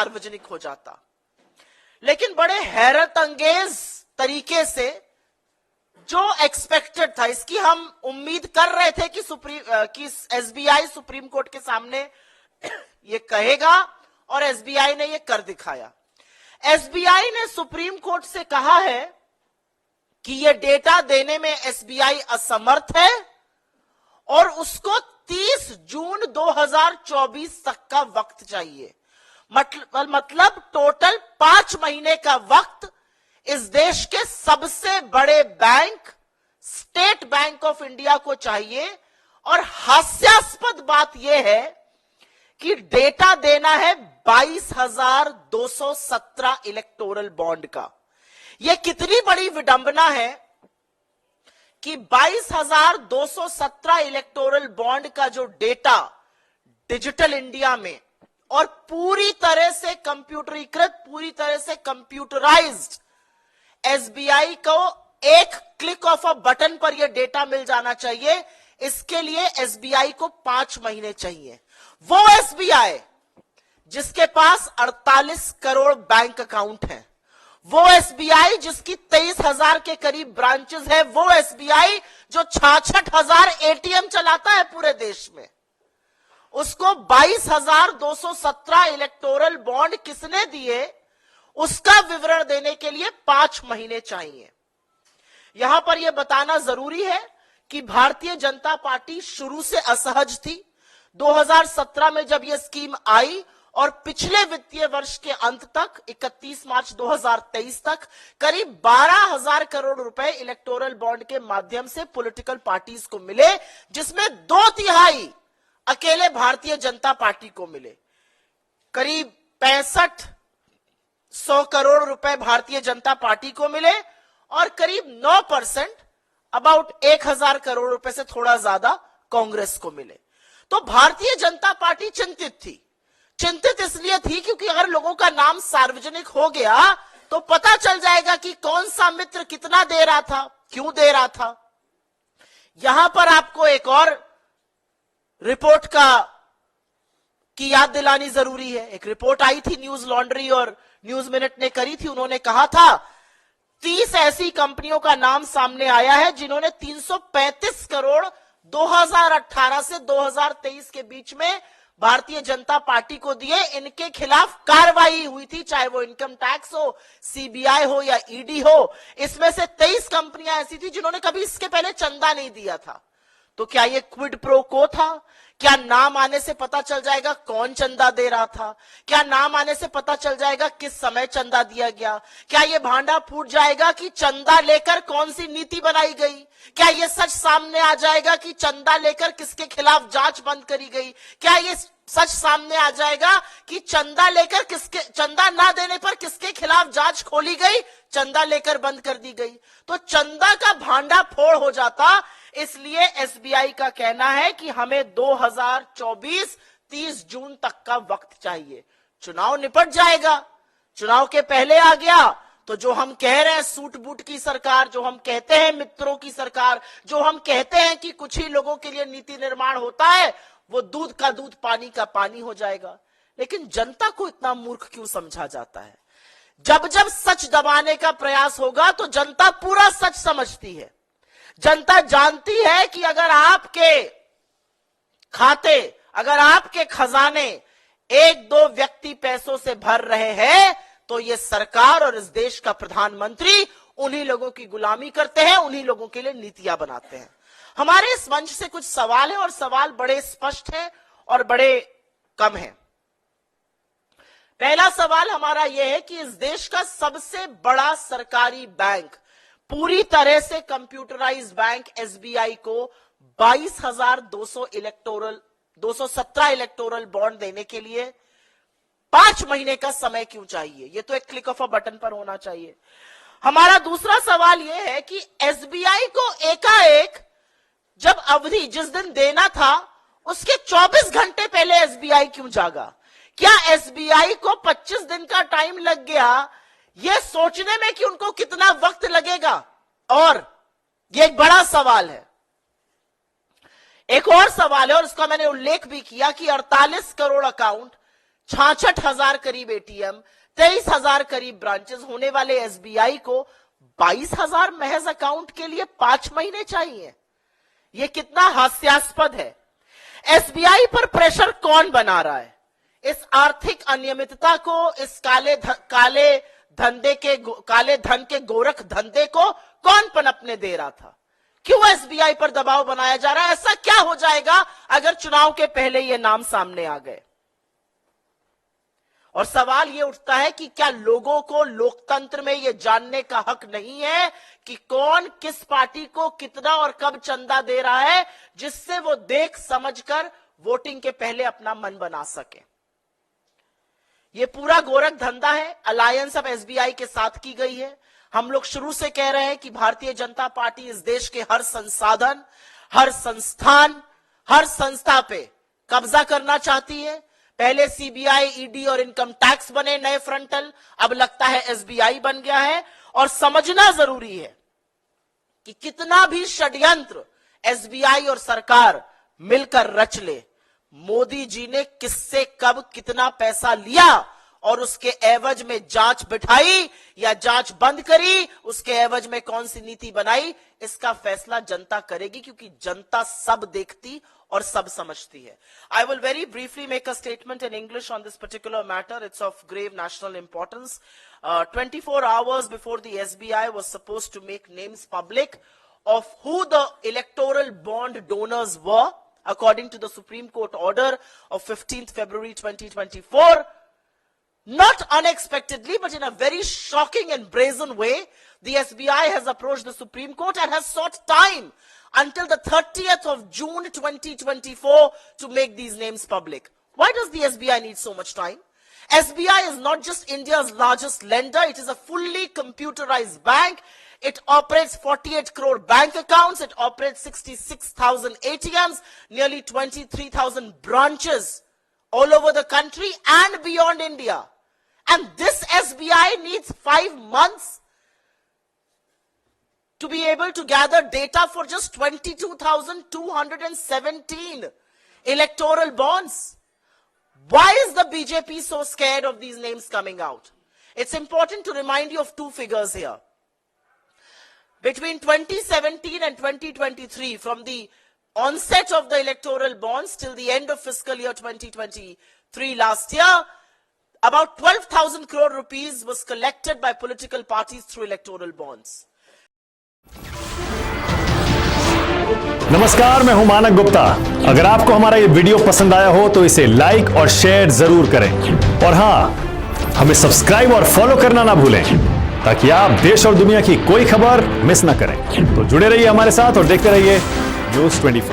सार्वजनिक हो जाता। लेकिन बड़े हैरत अंगेज तरीके से जो एक्सपेक्टेड था, इसकी हम उम्मीद कर रहे थे कि एसबीआई सुप्रीम कोर्ट के सामने ये कहेगा, और एसबीआई ने ये कर दिखाया। एसबीआई ने सुप्रीम कोर्ट से कहा है कि ये डेटा देने में एसबीआई असमर्थ है और उसको 30 जून 2024 तक का वक्त चाहिए। मतलब टोटल 5 महीने का वक्त इस देश के सबसे बड़े bank state bank of India को चाहिए। और हास्यास्पद बात यह है कि डेटा देना है 22,217 इलेक्टोरल बॉन्ड का। यह कितनी बड़ी विडंबना है कि 22,217 इलेक्टोरल बॉन्ड का जो डेटा डिजिटल इंडिया में और पूरी तरह से कंप्यूटरीकृत, पूरी तरह से कंप्यूटराइज्ड, एसबीआई को एक क्लिक ऑफ अ बटन पर यह डेटा मिल जाना चाहिए। इसके लिए एसबीआई को 5 महीने चाहिए। वो एसबीआई जिसके पास 48 करोड़ बैंक अकाउंट है, वो एसबीआई जिसकी 23,000 के करीब ब्रांचेस है, वो एसबीआई जो 66,000 एटीएम चलाता है पूरे देश में, उसको 22,217 इलेक्टोरल बॉन्ड किसने दिए, उसका विवरण देने के लिए 5 महीने चाहिए। यहां पर यह बताना जरूरी है कि भारतीय जनता पार्टी शुरू से असहज थी। 2017 में जब यह स्कीम आई और पिछले वित्तीय वर्ष के अंत तक 31 मार्च 2023 तक करीब 12,000 करोड़ रुपए इलेक्टोरल बॉन्ड के माध्यम से पॉलिटिकल पार्टीज को मिले, जिसमें 2/3 अकेले भारतीय जनता पार्टी को मिले। करीब 6500 करोड़ रुपए भारतीय जनता पार्टी को मिले और करीब 9% अबाउट 1,000 करोड़ रुपए से थोड़ा ज्यादा कांग्रेस को मिले। तो भारतीय जनता पार्टी चिंतित थी। चिंतित इसलिए थी क्योंकि अगर लोगों का नाम सार्वजनिक हो गया तो पता चल जाएगा कि कौन सा मित्र कितना दे रहा था, क्यों दे रहा था। यहां पर आपको एक और रिपोर्ट की याद दिलानी जरूरी है। एक रिपोर्ट आई थी, न्यूज लॉन्ड्री और न्यूज मिनट ने करी थी। उन्होंने कहा था 30 ऐसी कंपनियों का नाम सामने आया है जिन्होंने 335 करोड़ 2018 से 2023 के बीच में भारतीय जनता पार्टी को दिए। इनके खिलाफ कार्रवाई हुई थी, चाहे वो इनकम टैक्स हो, सीबीआई हो या ईडी हो। इसमें से 23 कंपनियां ऐसी थी जिन्होंने कभी इसके पहले चंदा नहीं दिया था। तो क्या ये क्विड प्रो को था? क्या नाम आने से पता चल जाएगा कौन चंदा दे रहा था? क्या नाम आने से पता चल जाएगा किस समय चंदा दिया गया? क्या ये भांडा फूट जाएगा कि चंदा लेकर कौन सी नीति बनाई गई? क्या ये सच सामने आ जाएगा कि चंदा लेकर किसके खिलाफ जांच बंद करी गई? क्या ये सच सामने आ जाएगा कि चंदा लेकर चंदा ना देने पर किसके खिलाफ जांच खोली गई, चंदा लेकर बंद कर दी गई? तो चंदा का भांडा फोड़ हो जाता। इसलिए एसबीआई का कहना है कि हमें 2024 30 जून तक का वक्त चाहिए। चुनाव निपट जाएगा, चुनाव के पहले आ गया तो जो हम कह रहे हैं सूट बूट की सरकार, जो हम कहते हैं मित्रों की सरकार, जो हम कहते हैं कि कुछ ही लोगों के लिए नीति निर्माण होता है, वो दूध का दूध पानी का पानी हो जाएगा। लेकिन जनता को इतना मूर्ख क्यों समझा जाता है? जब जब सच दबाने का प्रयास होगा तो जनता पूरा सच समझती है। जनता जानती है कि अगर आपके खाते, अगर आपके खजाने 1-2 व्यक्ति पैसों से भर रहे हैं तो ये सरकार और इस देश का प्रधानमंत्री उन्हीं लोगों की गुलामी करते हैं, उन्हीं लोगों के लिए नीतियां बनाते हैं। हमारे इस मंच से कुछ सवाल हैं और सवाल बड़े स्पष्ट हैं और बड़े कम हैं। पहला सवाल हमारा यह है कि इस देश का सबसे बड़ा सरकारी बैंक, पूरी तरह से कंप्यूटराइज्ड बैंक एसबीआई को 22,217 इलेक्टोरल बॉन्ड देने के लिए 5 महीने का समय क्यों चाहिए? ये तो एक क्लिक ऑफ अ बटन पर होना चाहिए। हमारा दूसरा सवाल यह है कि एसबीआई को एकाएक जब अवधि जिस दिन देना था उसके 24 घंटे पहले एसबीआई क्यों जागा? क्या एसबीआई को 25 दिन का टाइम लग गया यह सोचने में कि उनको कितना वक्त लगेगा? और यह एक बड़ा सवाल है। एक और सवाल है और उसका मैंने उल्लेख भी किया कि 48 करोड़ अकाउंट 66,000 करीब एटीएम, 23,000 करीब ब्रांचेस होने वाले एसबीआई को 22,000 महज अकाउंट के लिए 5 महीने चाहिए। यह कितना हास्यास्पद है। एसबीआई पर प्रेशर कौन बना रहा है? इस आर्थिक अनियमितता को, इस काले धन के गोरख धंधे को कौन पनपने दे रहा था? क्यों एसबीआई पर दबाव बनाया जा रहा है? ऐसा क्या हो जाएगा अगर चुनाव के पहले ये नाम सामने आ गए? और सवाल यह उठता है कि क्या लोगों को लोकतंत्र में यह जानने का हक नहीं है कि कौन किस पार्टी को कितना और कब चंदा दे रहा है, जिससे वो देख समझकर वोटिंग के पहले अपना मन बना सके? यह पूरा गोरख धंधा है, अलायंस अब एसबीआई के साथ की गई है। हम लोग शुरू से कह रहे हैं कि भारतीय जनता पार्टी इस देश के हर संसाधन, हर संस्थान, हर संस्था पे कब्जा करना चाहती है। पहले सीबीआई, ईडी और इनकम टैक्स बने नए फ्रंटल, अब लगता है एसबीआई बन गया है। और समझना जरूरी है कि कितना भी षड्यंत्र एसबीआई और सरकार मिलकर रच ले, मोदी जी ने किससे कब कितना पैसा लिया और उसके एवज में जांच बिठाई या जांच बंद करी, उसके एवज में कौन सी नीति बनाई, इसका फैसला जनता करेगी, क्योंकि जनता सब देखती और सब समझती है। I will very briefly make a statement in English on this particular matter. It's of grave national importance. 24 hours before the SBI was supposed to make names public of who the electoral bond donors were, according to the Supreme Court order of 15th February 2024, not unexpectedly, but in a very shocking and brazen way, the SBI has approached the Supreme Court and has sought time until the 30th of June 2024 to make these names public. Why does the SBI need so much time? SBI is not just India's largest lender, it is a fully computerized bank. It operates 48 crore bank accounts, it operates 66,000 ATMs, nearly 23,000 branches all over the country and beyond India. And this SBI needs 5 months to be able to gather data for just 22,217 electoral bonds. Why is the BJP so scared of these names coming out? It's important to remind you of two figures here. Between 2017 and 2023, from the onset of the electoral bonds till the end of fiscal year 2023 last year, about 12,000 crore rupees was collected by political parties through electoral bonds. नमस्कार, मैं हूं मानक गुप्ता। अगर आपको हमारा ये video पसंद आया हो तो इसे लाइक और शेयर जरूर करें, और हां, हमें सब्सक्राइब और फॉलो करना ना भूलें ताकि आप देश और दुनिया की कोई खबर मिस ना करें। तो जुड़े रहिए हमारे साथ और देखते रहिए न्यूज़ 24।